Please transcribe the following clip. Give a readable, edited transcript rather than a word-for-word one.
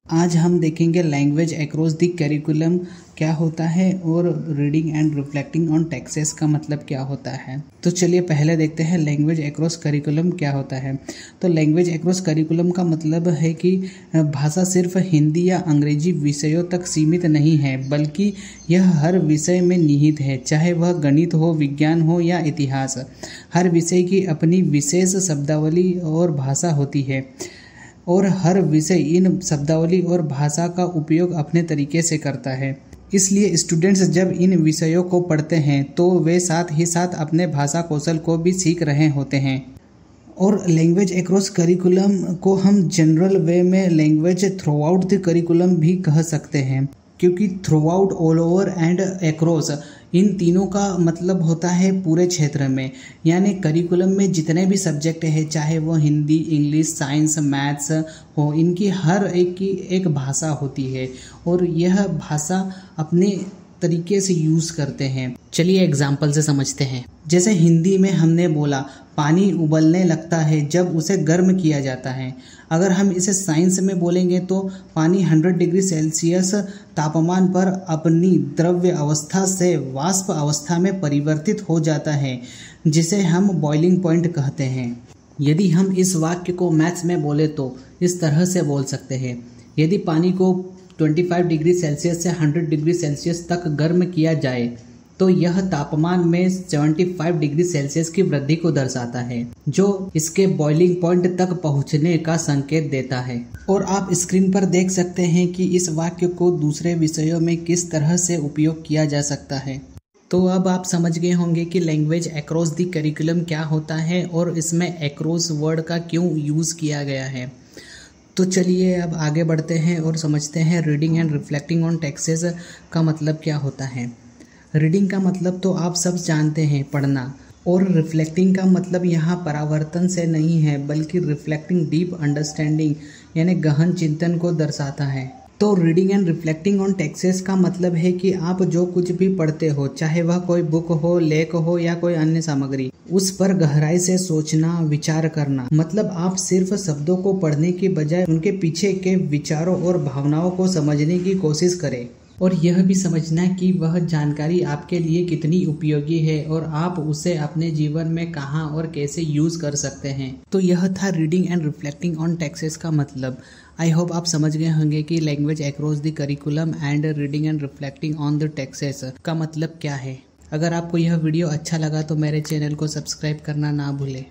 आज हम देखेंगे लैंग्वेज अक्रॉस द करिकुलम क्या होता है और reading and reflecting on Texas का मतलब क्या होता है। तो चलिए पहले देखते हैं लैंग्वेज अक्रॉस करिकुलम क्या होता है। तो लैंग्वेज अक्रॉस करिकुलम का मतलब है कि भाषा सिर्फ हिंदी या अंग्रेजी विषयों तक सीमित नहीं है, बल्कि यह हर विषय में निहित है, चाहे वह गणित हो, विज्ञान हो या इतिहास। हर विषय की अपनी विशेष शब्दावली और भाषा होती है और हर विषय इन शब्दावली और भाषा का उपयोग अपने तरीके से करता है। इसलिए स्टूडेंट्स जब इन विषयों को पढ़ते हैं तो वे साथ ही साथ अपने भाषा कौशल को भी सीख रहे होते हैं। और लैंग्वेज अक्रॉस करिकुलम को हम जनरल वे में language through out the curriculum भी कह सकते हैं, क्योंकि through out, all over and across in तीनों का मतलब होता है पूरे क्षेत्र में। यानी करिकुलम में जितने भी सब्जेक्ट है, चाहे वो हिंदी, इंग्लिश, साइंस, मैथ्स हो, इनकी हर एक की एक भाषा होती है और यह भाषा अपने तरीके से यूज़ करते हैं। चलिए एग्जाम्पल से समझते हैं। जैसे हिंदी में हमने बोला पानी उबलने लगता है जब उसे गर्म किया जाता है। अगर हम इसे साइंस में बोलेंगे तो पानी 100 डिग्री सेल्सियस तापमान पर अपनी द्रव्य अवस्था से वाष्प अवस्था में परिवर्तित हो जाता है, जिसे हम बॉइलिंग पॉइंट कहते हैं। यदि हम इस वाक्य को मैथ्स में बोले तो इस तरह से बोल सकते हैं, यदि पानी को 25 डिग्री सेल्सियस से 100 डिग्री सेल्सियस तक गर्म किया जाए तो यह तापमान में 75 डिग्री सेल्सियस की वृद्धि को दर्शाता है, जो इसके बॉइलिंग पॉइंट तक पहुंचने का संकेत देता है। और आप स्क्रीन पर देख सकते हैं कि इस वाक्य को दूसरे विषयों में किस तरह से उपयोग किया जा सकता है। तो अब आप समझ गए होंगे कि लैंग्वेज अक्रॉस द करिकुलम क्या होता है और इसमें अक्रॉस वर्ड का क्यों यूज़ किया गया है। तो चलिए अब आगे बढ़ते हैं और समझते हैं reading and reflecting on Texas का मतलब क्या होता है। रीडिंग का मतलब तो आप सब जानते हैं, पढ़ना, और रिफ्लेक्टिंग का मतलब यहाँ परावर्तन से नहीं है, बल्कि रिफ्लेक्टिंग डीप अंडरस्टैंडिंग यानी गहन चिंतन को दर्शाता है। तो reading and reflecting on Texas का मतलब है कि आप जो कुछ भी पढ़ते हो, चाहे वह कोई बुक हो, लेख हो या कोई अन्य सामग्री, उस पर गहराई से सोचना, विचार करना। मतलब आप सिर्फ शब्दों को पढ़ने की बजाय उनके पीछे के विचारों और भावनाओं को समझने की कोशिश करें और यह भी समझना कि वह जानकारी आपके लिए कितनी उपयोगी है और आप उसे अपने जीवन में कहाँ और कैसे यूज़ कर सकते हैं। तो यह था reading and reflecting on Texas का मतलब। आई होप आप समझ गए होंगे कि language across the curriculum and reading and reflecting on the Texas का मतलब क्या है। अगर आपको यह वीडियो अच्छा लगा तो मेरे चैनल को सब्सक्राइब करना ना भूलें।